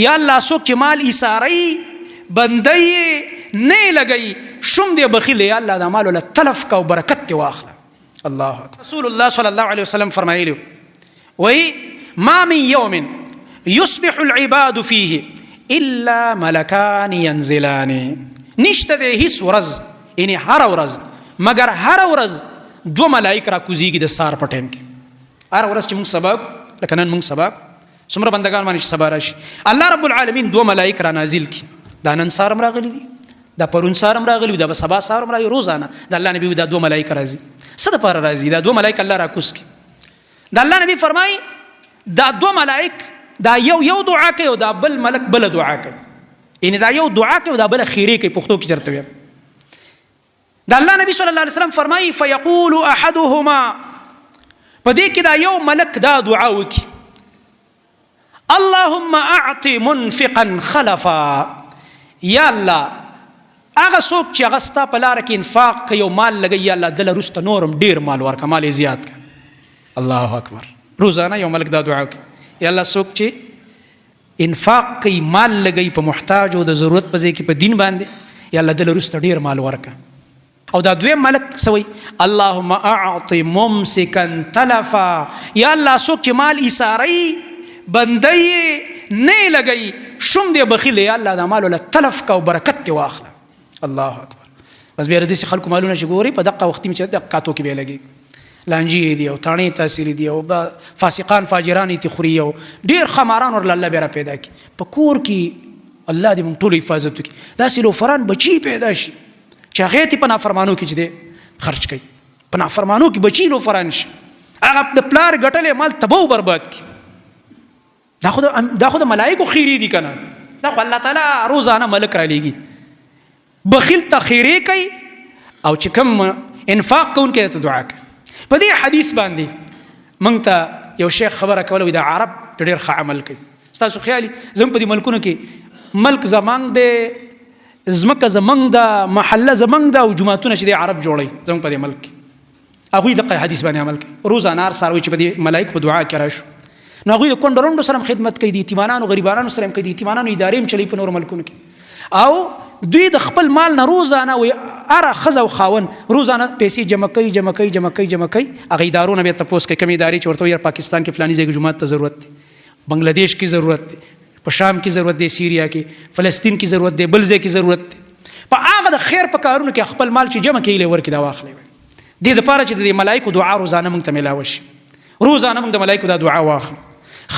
یا الله څوک چې مال ایثاری بندي نه لګي شوم دې بخیل یا الله د مال له تلف کا او برکت ته واخله. الله اکبر. رسول الله صلی الله علیه وسلم فرمایلی وای ما من یوم یصبح العباد فيه الا ملکان ينزلان. نشته د هیڅ ورځ یعنی هر ورځ مگر هر ورځ دو ملائک را کوزیږي د سار په ټیم کې. هر ورځ چې موږ سبا لکه نن موږ سبا څومره بندگان باندې سبا راشي الله رب العالمین دو ملائک را نازل کی. دا نن سارم راغلی دي دا پرون سارم راغلی دا سبا سارم راغلی روزانه د الله نبی دا دو ملائک راځي. څه د پاره راځي؟ دا دو ملائک الله را کوز کی. دا الله نبی فرمای دا دو ملائک دا یو دعا کوي او دا بل ملک بل دعا کوي. یعنی دا یو دعا کوي او دا بل خیری کوي. پښتو کې چرته وي دا الله نبی صلی الله علیه وسلم فرمای فیقول احدهما پدې کې دا یو ملک دا دعا وکي اللهم اعط منفقا خلفا. یا الله هغه څوک چې هغه ستا په لاره کې انفاق کوي او مال لګوي یا الله دله وروسته نورم ډېر مال ورکړه مال یې زیات کړه. الله اکبر. روزانه یو ملک دا دعا کوي یا الله څوک چې انفاق کوي مال لګوي په محتاج او د ضرورت په ځای کې په دین باندې یا الله دله وروسته ډېر مال ورکړه. او دا دویم ملک سوی اللهم اعط ممسکا تلفا. یا الله څوک چې مال ایثاری بندي نه لګي شوم دې بخیل یا الله د مال له تلف کا او برکت ته واخله. الله اکبر. بس بیا ردی خلکو مالونه چې ګوري په دقه وخت می چې دقاتو کې به لګي لانجی دی او تانی تاثیر دی او فاسقان فاجران تی خوري او ډیر خماران ور الله بیا پیدا کی په کور کې الله دې مونږ ټول حفاظت وکړي. دا سلو فران بچی پیدا شي چې هغه ته په نافرمانو کې چې دې خرج کوي په نافرمانو کې بچی لو فران شي هغه د پلار ګټلې مال تباہ برباد کی. دا خود ملائکو خیری دي کنه. دا خو الله تعالی روزانه ملک را لېږي بخیل ته خیری کوي او چې کوم انفاق کوونکی ته دعا کوي. په دې حدیث باندې موږ ته یو شیخ خبره کوله دا عرب ډېر ښه عمل کوي. ستاسو خیالي زموږ په دې ملکونو کې ملک زمانګ دی زمکه زمنګ دا محله زمنګ دا او جماعتونه چې د عرب جوړي زموږ په دې ملک هغوی دغه حدیث باندې عمل کوي. روزانه هر سهار وایي چې په دې ملایکو په دعا کې راشو نو هغوی د کونډو رنډو سره خدمت کوي د یتیمانانو غریبانانو سره کوي د یتیمانانو ادارې هم چلی په نورو ملکونو کې. او دوی د خپل مال نه روزانه وایي اره ښځه او خاون روزانه پیسې جمع کوي هغه ادارو نه بیا تپوس کوي کومې ادارې چې ورته وایي پاکستان کې فلاني ځای کې جومات ته ضرورت دی بنګلادیش کې ضرورت دی په شام کې ضرورت دی سیریا کې فلسطین کې ضرورت دی بل ځای کې ضرورت دی. په هغه د خیر په کارونو کې خپل مال چې جمع کړي ورکړي دا واخلي. دې دپاره چې د ملایکو دعا روزانه موږ ته میلاوه شي روزانه موږ د ملایکو دا دعا واخلو.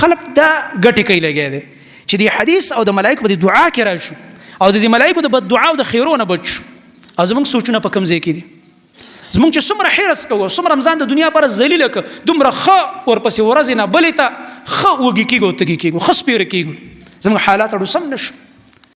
خلق دا ګټې کوي لګیا دی چې د حدیث او د ملایکو په دعا کې راشو او د ملایکو د بد دعا او د خیرونه بچو. او زموږ سوچونه په کوم ځای کې دي زموږ چې څومره حرص کوو څومره رمضان د دنیا پر ذلیله که دومره ښه ورپسې ورځې نه بلې ته ښه وږي کېږو تږي کېږو ښه سپیره کېږو زموږ حالات اړو سم نشو.